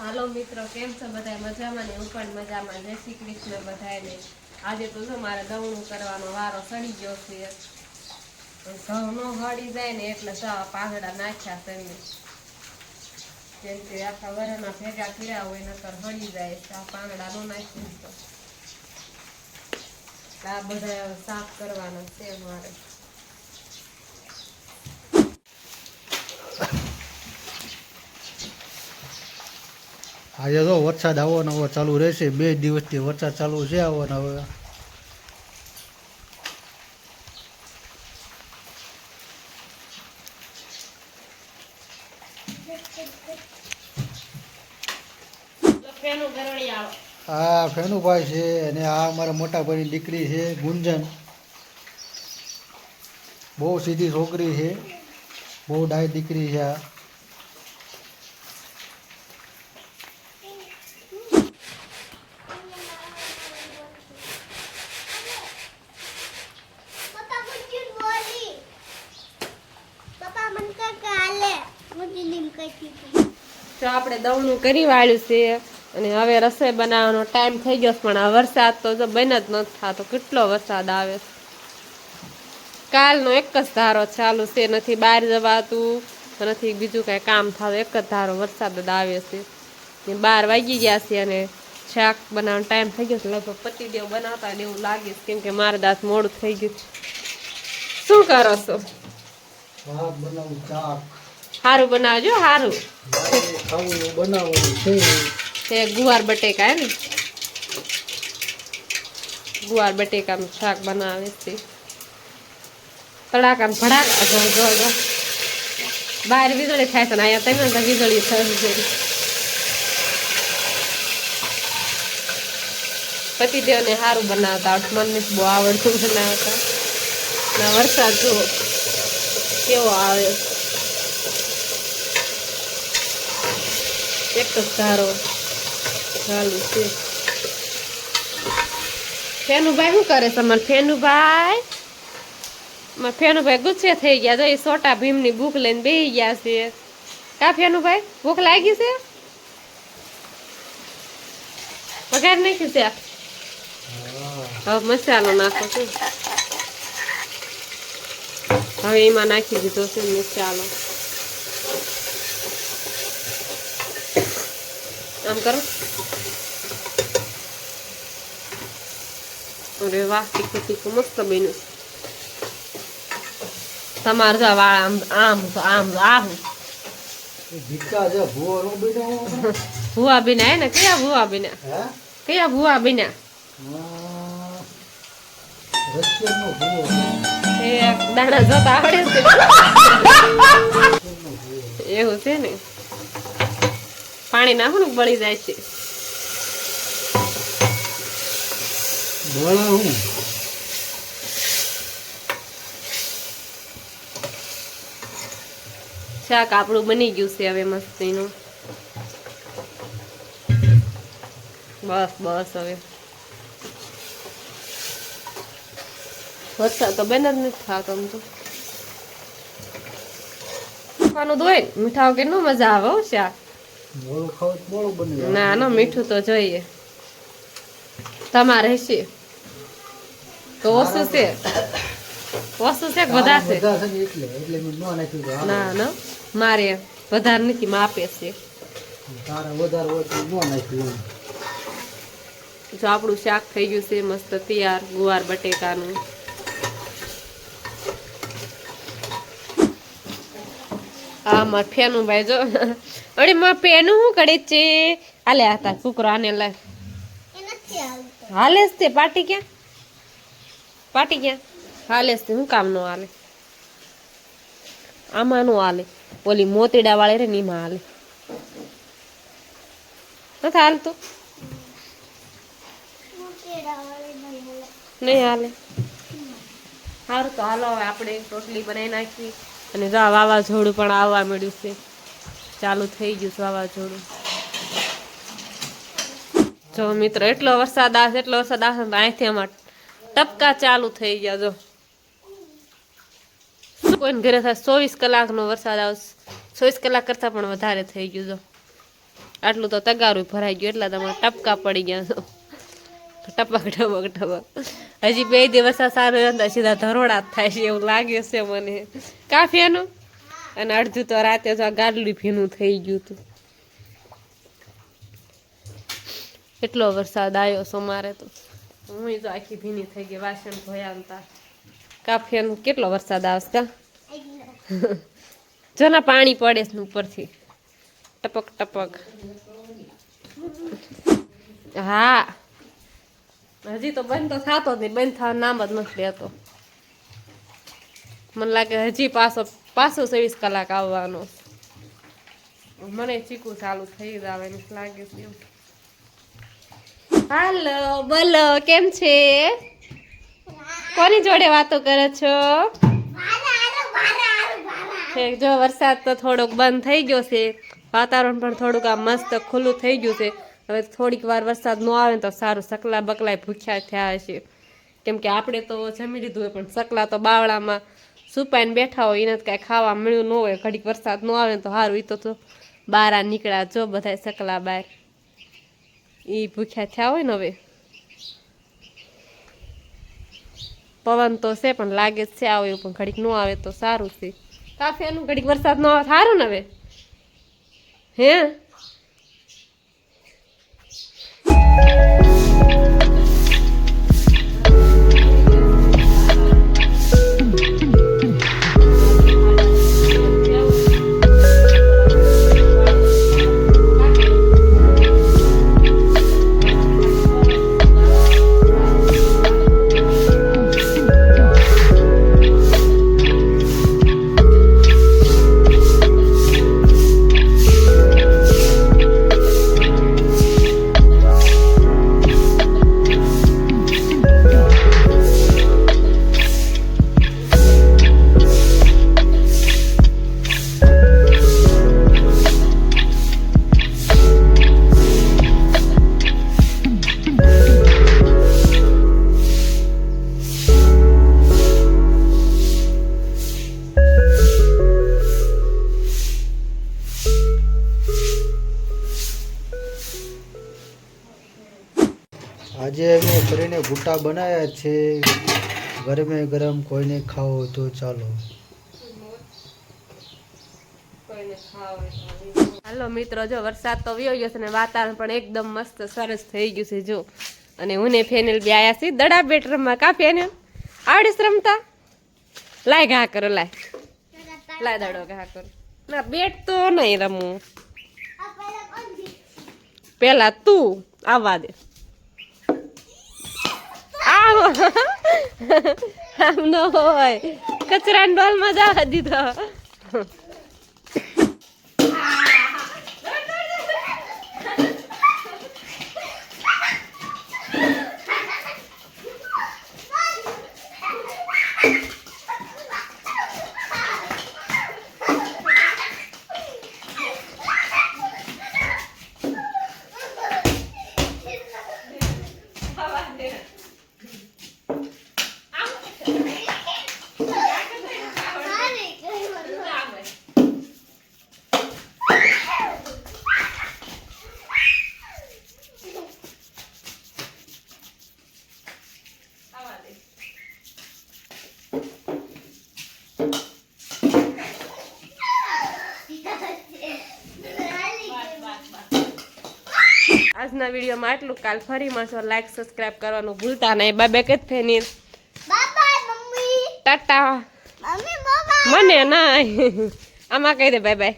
હાલો મિત્રો, કેમ છો બધા? મજામાં ને? હું પણ મજામાં. જય શ્રી કૃષ્ણ બધાને. આજે તો જો મારે દવણું કરવાનો વારો સડી ગયો છે. ઘઉં નો હળી જાય ને એટલે પાંદડા નાખ્યા છે કેમ કે આખા વરાના ભેગા કર્યા હોય નકર હળી જાય. પાંદડા નો નાખી તો આ બધા સાફ કરવાના છે મારે. આજે તો વરસાદ આવવાનો હવે ચાલુ રહેશે. 2 દિવસથી વરસાદ ચાલુ છે આવવાનો હવે. આ ફેનુભાઈ છે અને આ અમારા મોટા ભાઈની દીકરી છે ગુંજન. બહુ સીધી છોકરી છે, બહુ ડાય દીકરી છે આ. તો આપણે દવણું કરી વાળ્યું છે અને હવે રસોઈ બનાવવાનો ટાઈમ થઈ ગયો પણ આ વરસાદ તો જો બંધ જ નથી થતો. કેટલો વરસાદ આવે. કાલનો એક જ ધારો ચાલુ છે, નથી બહાર જવાતું, નથી બીજું કઈ કામ થતું. એક જ ધારો વરસાદ જ આવે છે. 12 વાગી ગયા છે અને શાક બનાવવાનો ટાઈમ થઈ ગયો છે. લગભગ પતિદેવ બનાવતા ને એવું લાગે છે કેમ કે મારે દાંત મોડું થઈ ગયું છે. શું કરો છો? સારું બનાવજો. સારું તે ગુવાર બટેકા હે ને, ગુવાર બટેકાનું શાક બનાવે છે. તડાકા ભડાકા જો બહાર વીજળી થાય છે ને અહીંયા તમે તો વીજળી થઈ. પતિદેવને સારું બનાવતા આવડતું, મને બહુ આવડતું બનાવતા. ના વરસાદ જો કેવો આવે. એક જ ધારો ચાલુ છે. ફેનુભાઈ શું કરે છે? અમારે ફેનુભાઈ ગુસ્સે થઈ ગયા. તો એ છોટા ભીમની ભૂખ લઈને બેસી ગયા છે. કા ફેનુભાઈ, ભૂખ લાગી છે? વઘાર નાખ્યું છે. હવે મસાલો નાખો છું. હવે એમાં નાખી દીધો છે મસાલો. આમ કરો. અરે વાહ, તીખું તીખું મસ્ત બન્યું. તમારે જો ભૂવા બીના હે ને? કયા ભૂવા બીના? કયા ભૂવા બીના? દાણા જોતા આવડે છે એવું છે ને? પાણી નાખો ને બળી જાય છે. શાક આપણું બની ગયું છે હવે મસ્તીનું. બસ બસ હવે વરસાદ તો બેન જ નથી થતો. આમ તો ખાવાનું દોય મીઠા વગર નો મજા આવે. હો શાક ના ના મીઠું તો જોઈએ. તમારે છે તો ઓછું છે? ઓછું છે કે વધારે છે? ના ના મારે વધારે નથી, માપે છે. જો આપણું શાક થઈ ગયું છે મસ્ત તૈયાર, ગુવાર બટેકાનું. હા માર ફેનું ભાઈ જો અરે માર ફેનું શું કરે છે? હાલે હતા કુકરો આને લાય. હાલે તે પાટી ક્યાં? પાટી ક્યાં હાલે છે? શું કામ નો હાલે? આમાં નો હાલે. ઓલી મોતીડા વાળી રે નીમાં હાલે. નથી હાલતું? નહીં હાલે. સારું તો હાલો હવે આપણે રોટલી બનાવી નાખી. અને જો વાવાઝોડું પણ આવવા મળ્યું છે. ચાલુ થઈ ગયું છે વાવાઝોડું. જો મિત્રો એટલો વરસાદ આવશે અહીંથી અમારે ટપકા ચાલુ થઈ ગયા. જો કોઈને ઘરે થાય 24 કલાકનો વરસાદ આવશે. 24 કલાક કરતા પણ વધારે થઈ ગયું. જો આટલું તો તગારું ભરાઈ ગયું એટલા તમારે ટપકા પડી ગયા છો ટપક ટપક ટપક હજી 2 દિવસ સારું હતા સીધા ધરોડા જ થાય છે એવું લાગે છે મને કાફિયાનું અને અડધું તો રાતે તો આ ગાડલું ભીનું થઈ ગયું હતું એટલો વરસાદ આવ્યો છે મારે તો હું તો આખી ભીની થઈ ગઈ વાસણ ધોયા કાફિયાનું કેટલો વરસાદ આવશે કા જના પાણી પડે છે ઉપરથી ટપક ટપક હા હજી તો બંધ તો થતો જ નહીં બંધ થવાનું નામ જ નથી લેતો મને લાગે હજી પાછો 24 કલાક આવવાનો મને ચીકુ ચાલુ થઈ જ આવે લાગે છે એવું હાલો બોલો કેમ છે કોની જોડે વાતો કરે છો જો વરસાદ તો થોડોક બંધ થઈ ગયો છે વાતાવરણ પણ થોડુંક આમ મસ્ત ખુલ્લું થઈ ગયું છે હવે થોડીક વાર વરસાદ ન આવે તો સારું સકલા બકલાય ભૂખ્યા થયા હશે કેમ કે આપણે તો જમી લીધું હોય પણ સકલા તો બાવળામાં સુપાઈને બેઠા હોય એને કાંઈ ખાવા મળ્યું ન હોય ઘડીક વરસાદ ન આવે તો સારું એ તો બહાર નીકળ્યા જો બધા સકલા બહાર એ ભૂખ્યા થયા હોય ને હવે પવન તો છે પણ લાગે છે આવે એવું પણ ઘડીક ન આવે તો સારું છે કાફિયાનું ઘડીક વરસાદ ન આવે સારું ને હવે હે આજે અમે કરીને ભૂટ્ટા બનાવ્યા છે ગરમે ગરમ કોઈને ખાવો હોય તો ચાલો હાલો મિત્રો જો વરસાદ તો વયો ગયો છે ને વાતાવરણ પણ એકદમ મસ્ત સરસ થઈ ગયું છે જો અને હું ને ફેનેલ બી આયા છે દડા બેટ રમવા કાપ્યા ને આવડે છે રમતા લાય ઘા કરો લાય દડો ઘા કરો ના બેટ તો નહીં રમવું પેલા તું આવવા દે આમ ન હોય કચરાના ડોલમાં જવા દીધો આજના વિડીયોમાં આટલું કાલ ફરી મળશો લાઈક સબસ્ક્રાઇબ કરવાનું ભૂલતા નહીં બાય બાય કે ફેની ટાટા મને ના આમાં કહી દે બાય બાય